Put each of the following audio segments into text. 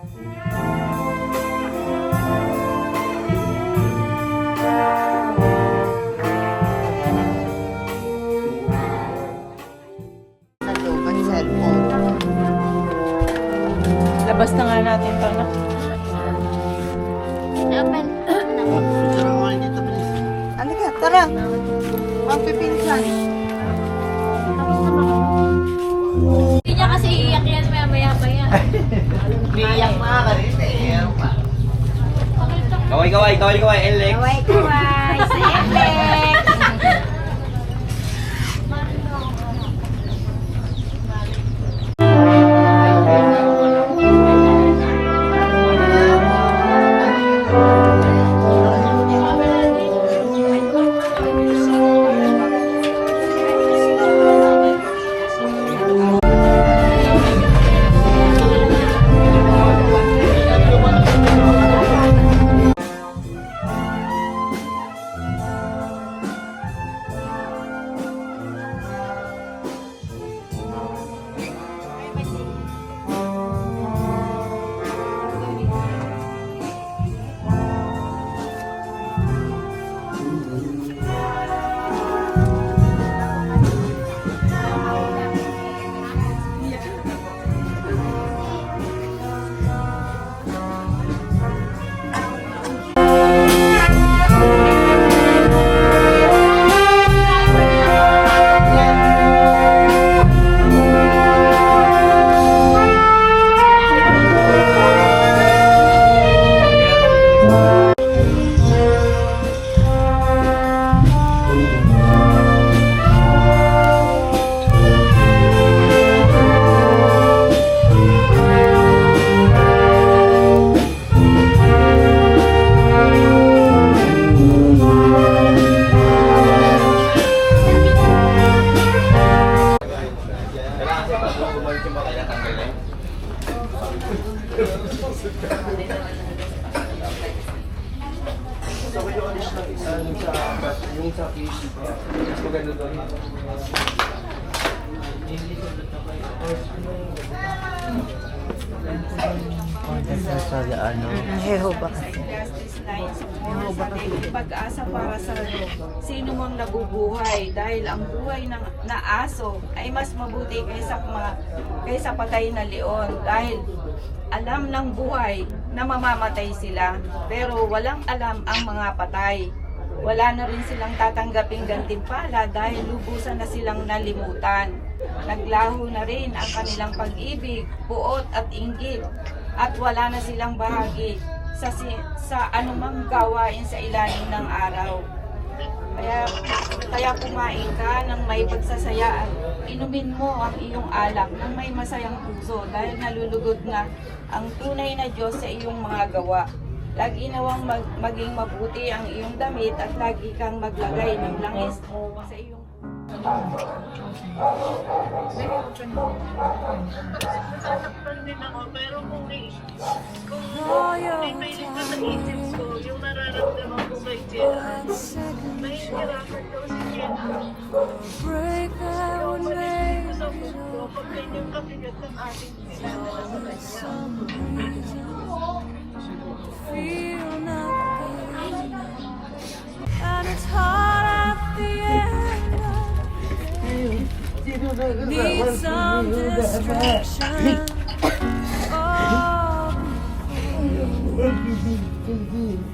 Labas na nga natin ito, no? Open. Halika, tara. Magpipinsan. Hindi niya kasi iiyak yan maya. Iyak mga karin Kaway, Alex. Kaway, sa Alex. Yung sa case, mas maganda doon. Heho ba kasi? Pag-asa para sa sino mang nabubuhay dahil ang buhay ng na aso ay mas mabuti kaysa patay na leon dahil alam ng buhay na mamamatay sila pero walang alam ang mga patay. Wala na rin silang tatanggaping gantimpala dahil lubusan na silang nalimutan. Naglaho na rin ang kanilang pag-ibig, puot at inggit at wala na silang bahagi sa anumang gawain sa ilalim ng araw. Kaya kumain ka ng may pagsasaya at inumin mo ang iyong alak ng may masayang puso dahil nalulugod na ang tunay na Diyos sa iyong mga gawa. Lagi nawang maging mabuti ang iyong damit at lagi kang maglagay ng langis sa iyong pero kung may pilit ko sa isip ko, yung nararamdaman ko kay Jenna, mahihirapan daw si Jenna. Yung maligid ko sa puso, pag ganyan kabigat ng ating pinagdala sa kanya. And it's hard at the end. Need some distraction. Oh,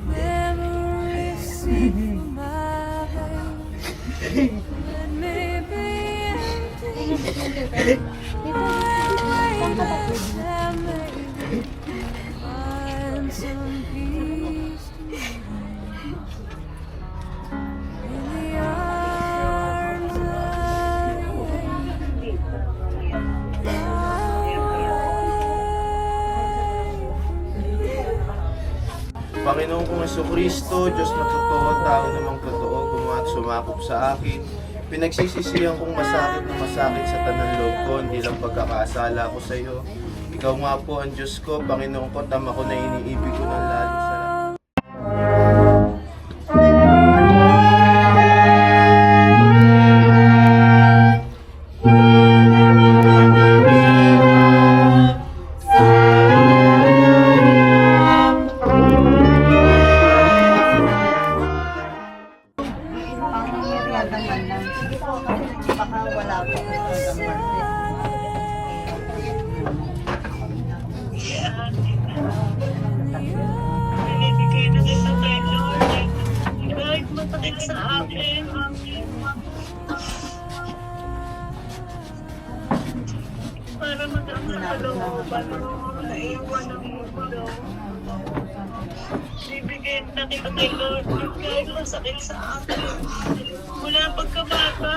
memories seep my veins. Let me be empty. And maybe find some peace in the arms Panginoon kong Jesucristo, Diyos na totoo, tao namang totoo, gumawa at sumakop sa akin. Pinagsisisihan kong masakit na masakit sa tanang loob ko, hindi lang pagkakasala ko sa iyo. Ikaw nga po ang Diyos ko, Panginoon ko, tama ko na iniibig ko ng lalo sa naiwan ng mundo. Bibigyan na kita kay Lord kahit masakit sa akin. Mula pagkabata,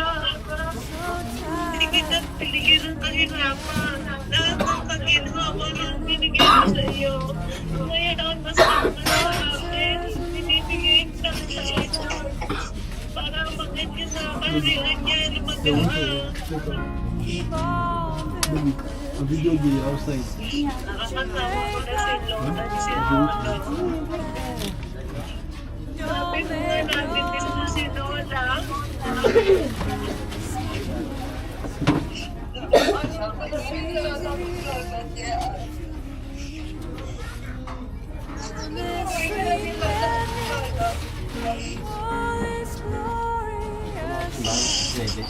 pinigil at pinigil ang kahirapan. Lahat ng kaginhawa na binigay ko sa iyo. Ngayon, masakit na sa akin. Binibigay sa iyo. Para magkat ka sa kaharian niya na magawa. Nakakasama ko na si Lord at si Lola. Sabi ko nga natin dito si Lola. all is glorious. The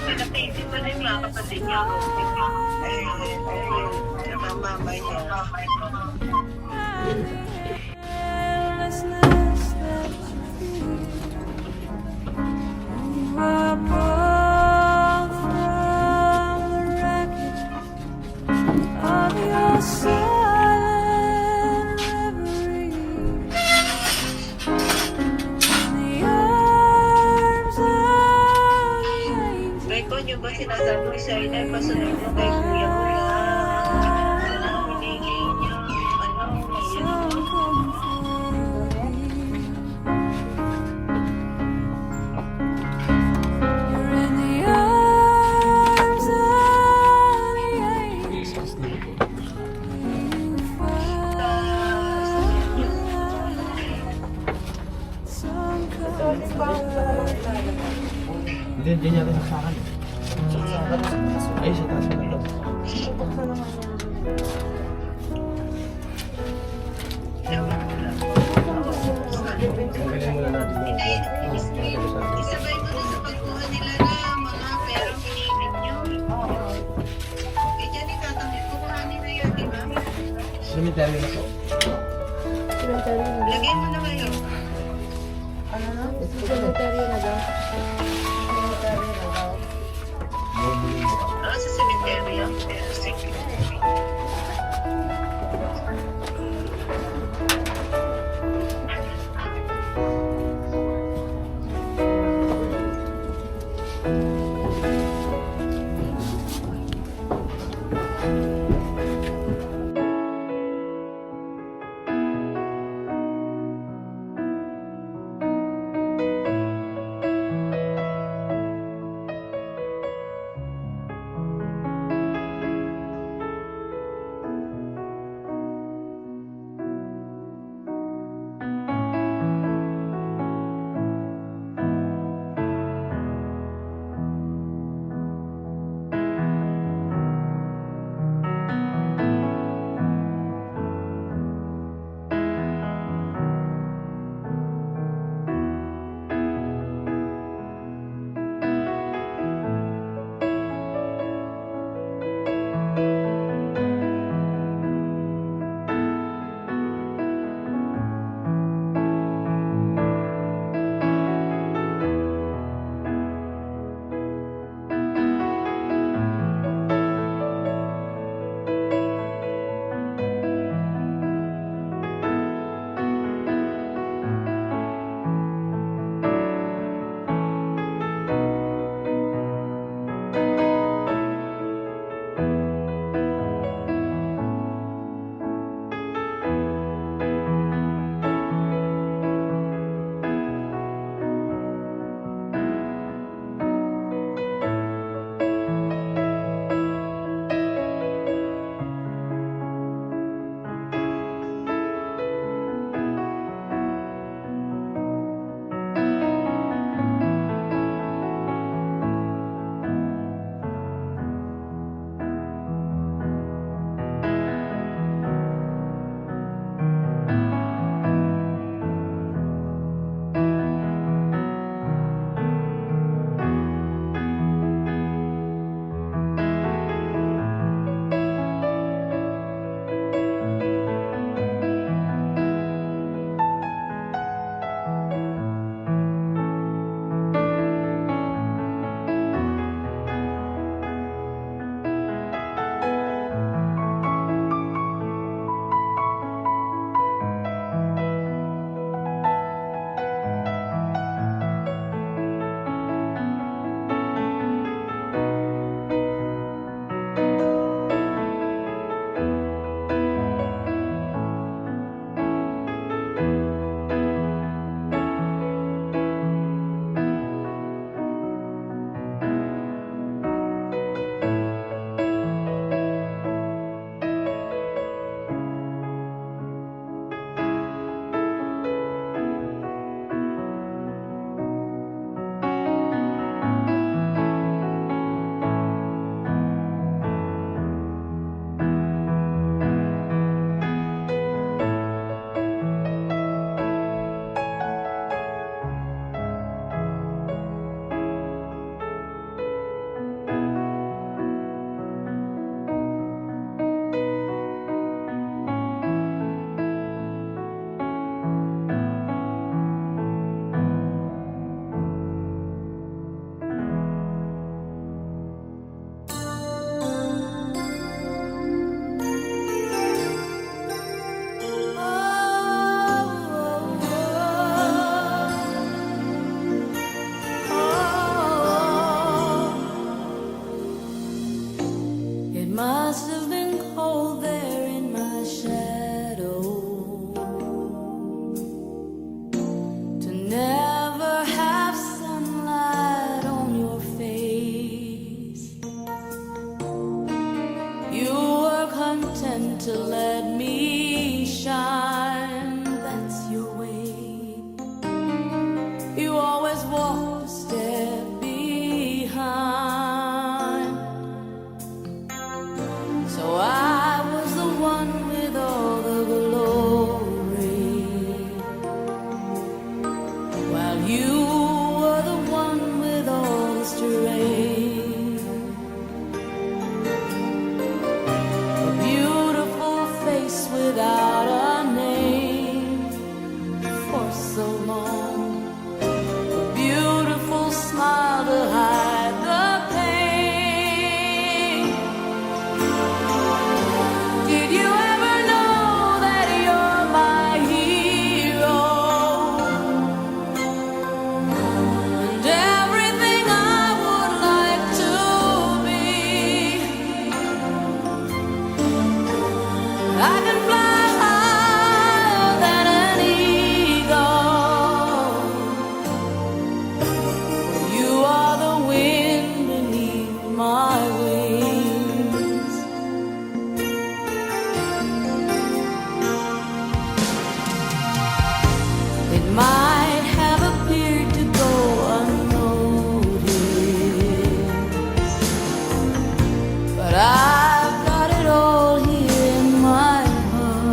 Pinapaisip ko na yung mga kapatid niya. Namamamay niya. endlessness that you feel. You are born from the wreckage of your silent reverie. In the arms of the angel. Kay Konyo ba sinasabi ko siya ay pasunod mo kay Kuya mo na hinili niya You're in the arms of the angel. You find some comfort. Hindi niya rin sa akin. Ay, sa taas na lang. Isabay mo na sa pagkuha nila na mga perang hinilip niyo. Eh, dyan itatamit ko kuhanin na yan, di ba? Cemetery na po. Lagay mo na kayo. Sa cemetery. Sige. must have been cold there in my shadow to never have sunlight on your face. You were content to let me shine, that's your way. You always walked a step behind. So I was the one with all the glory, while you were the one with all the strength. A beautiful face without a name for so long. A beautiful smile to hide the pain. Did you ever know that you're my hero? And everything I would like to be. I can fly higher than an eagle. You are the wind beneath my wings. It might have appeared to go unnoticed, but I've got it all here in my heart.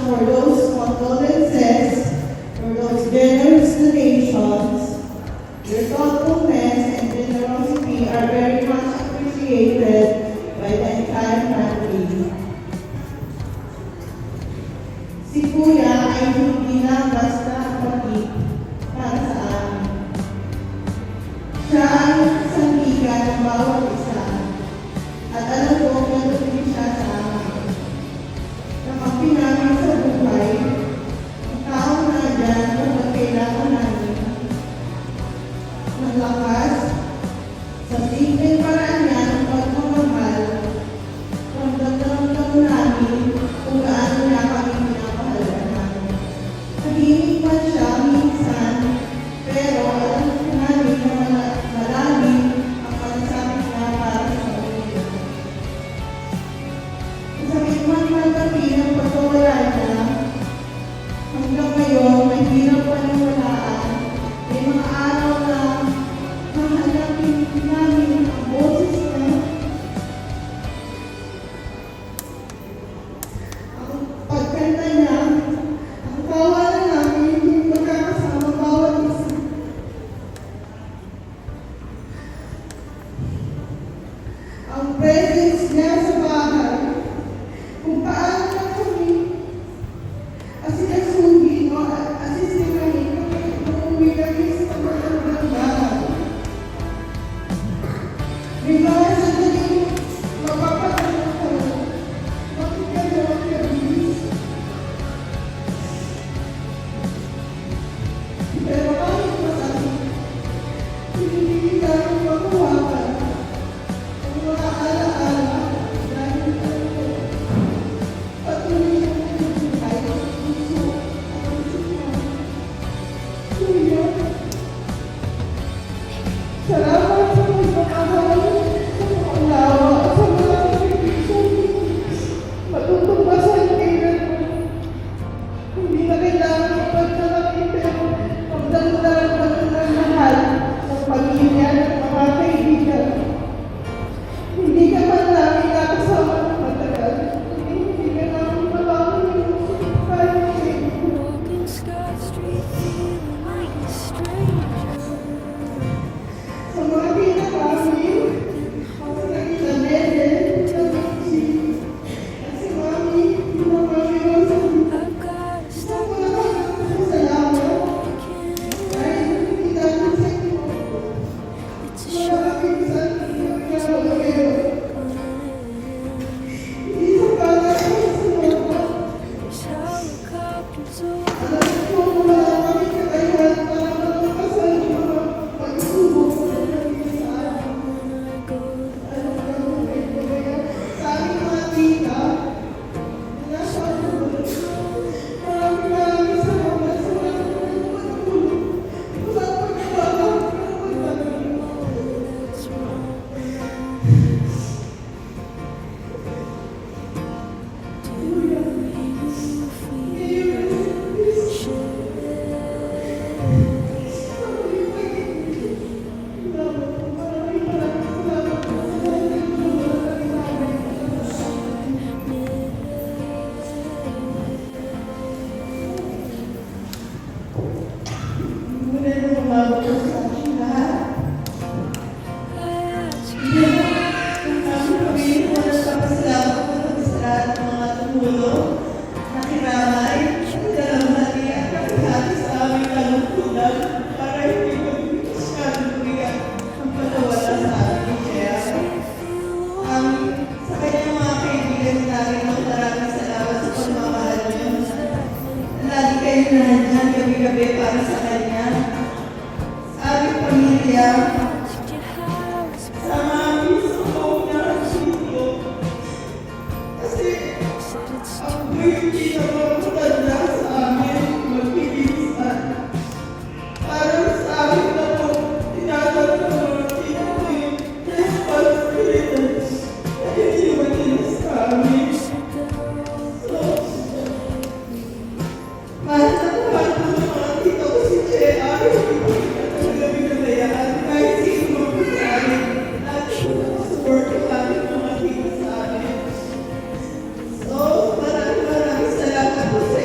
for those condolences, for those generous donations. Your thoughtfulness and generosity are very much appreciated by the entire family. Si Kuya ay hindi na basta kapatid para sa amin. Siya ang sandigan ng bawat isa. At alam ko, gano'n din siya sa amin. Kakampi namin sa buhay, ang tao na dyan kapag kailangan namin ng lakas, sa simpleng paraan niya ng pagmamahal, ramdam namin kung gaano niya kami pinapahalagan. Tahimik man siya minsan, pero alam namin na malalim ang malasakit niya para sa pamilya. Masakit man magabi ng pagkawala niya, hanggang ngayon may hirap paniwalaan, may mga araw na mahanapin namin ang boses niya, ang pagkanta niya, ang tawanan namin, yung magkakasama bawat isa. Ang presence niya sa bahay, kung paano na kami asinasuhin o asisirahin kapag umuwi kami sa magandang bahay. May mga sandaling mapapatanong ko, bakit kayo ang nabis? Pero kahit masakit, hindi namin makuhakan ang mga alaala dahil patuloy na nabubuhay ang puso at ang isipan. Kuya, salamat sa pagmamahal, sa panglawa at sa mga sakripisyo. Matutumbasan kailan mo. Hindi na kailangan ipagdalaki pero pagdamdaran ng mahal ng pamilya at mga kaibigan. Hindi ka man namin nakasama ng matagal. Hindi ka namin mabawi yung kaya kayo. Walking Scott Street, feeling like a stranger. Sa mga pinakamin, sa Isabel, sa Michi, at si Mami, yung Mami Rosa, I've got to sa stop mga salamat. Dahil hindi namin sa inyo, It's a mga short kapinsan, ginawa kayo. Hindi sa bagay ang sunod na, helicopters over. alam ko wala kami kakayahan para malampasan yung mga pagsubok sa naging sa amin. Sa aming mga tita, nasa ulo, maraming salamat sa mga pagtulong sa pagkababa ng pagtulong. Muna na umabot sa ating lahat. Kami kami nagpapasalamat sa lahat ng mga tumulong, nakiramay, nagdalamhati at nakihati sa aming kalungkutan para hindi kami masyadong bigat ang pagkawala sa ating kaya. Sa kanyang mga kaibigan namin, maraming salamat sa pagmamahal niyo. Lagi kayo nandyan gabi-gabi para sa kanya. Sa aming pamilya, sa mga gusto niya at sityo. Kasi ang buhay pinakamatanda sa amin, magpilisan. Para sa amin na po, tinatanong yung responsibility na hindi matinis sa amin. So, mahal na mahal ko sa mga tito ko si Chea, hindi ko talaga binabayaan. Kahit sino mo sa amin, lagi ko na support ang aming mga tito sa amin. So, maraming salamat po sa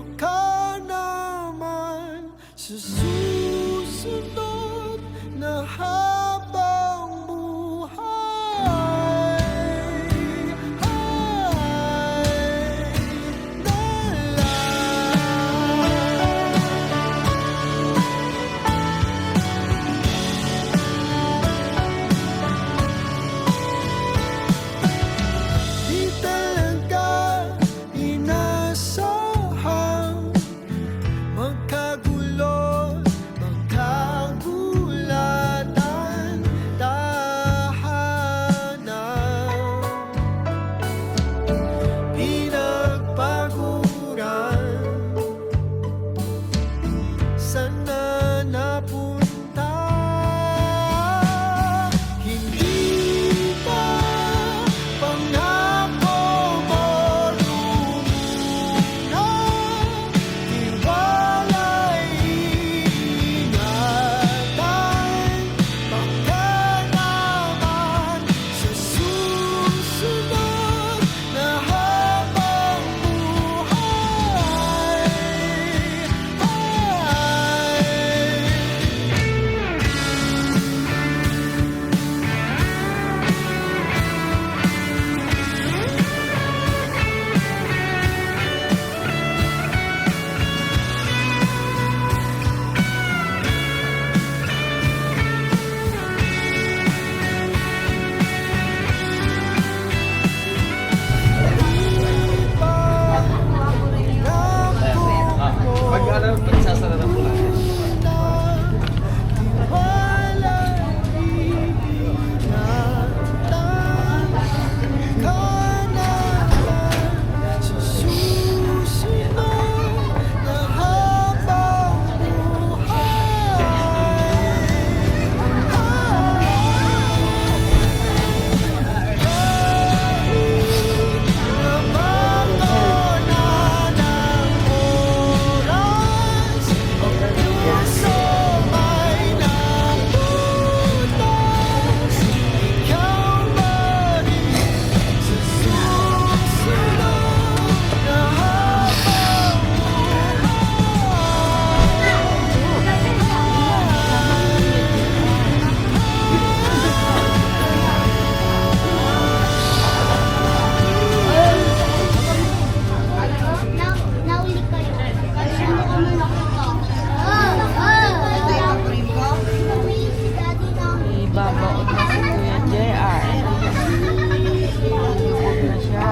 baka naman sa susunod na habang buhay ay di talaga inasahang magkagulo, magkagulatan, tahanan, pinagpaguran, sana napunta. Hindi pa pangako mo lumina, tiwala'y ingatan, baka naman sa susunod na habang buhay Ibabaon na si Kuya JR. Ibabaon na siya.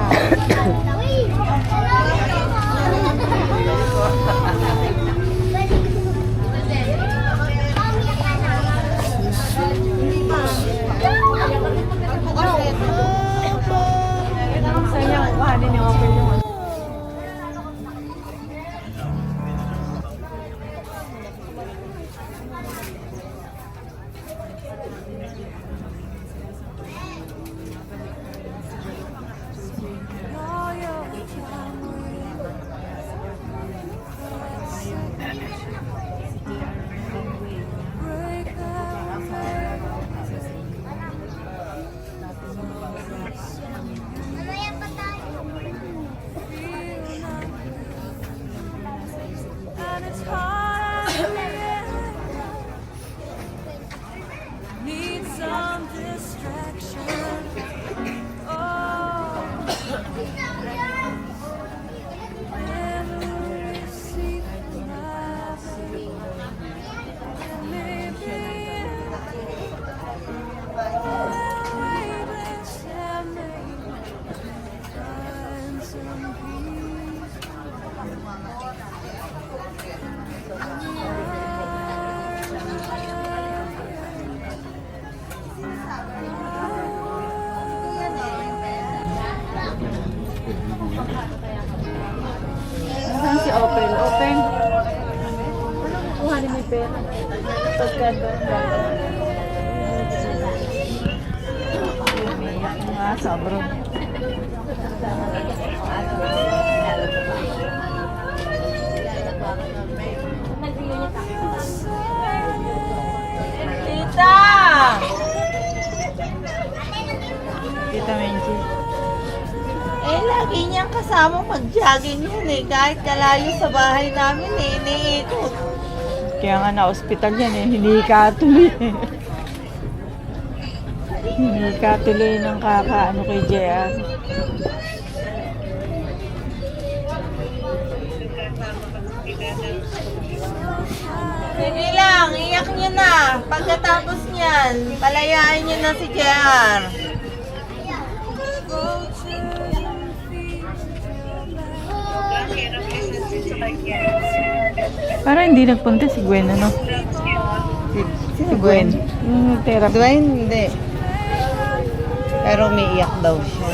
Sayang, kuhanin yung open yung And it's hard to need some distraction. Oh, every secret maybe find some peace. Saan si Open? Open? Kuhanin mo yung pera. Pagkanda. Umiyak nga, sobrang. Tita! Tita Menchi. Eh, lagi niyang kasama mag-jogging. lagi yun eh. Kahit kalayo sa bahay namin eh, iniikot. Kaya nga na-hospital yan eh, hindi katuloy eh. Hindi katuloy ng kakaano kay JR. Sige lang, iyak nyo na. Pagkatapos niyan, palayain nyo na si JR. Para hindi nagpunta si Gwen, ano? Si Gwen. Therapy. Gwen, hindi. Pero umiiyak daw siya.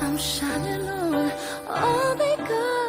I'm shining on all because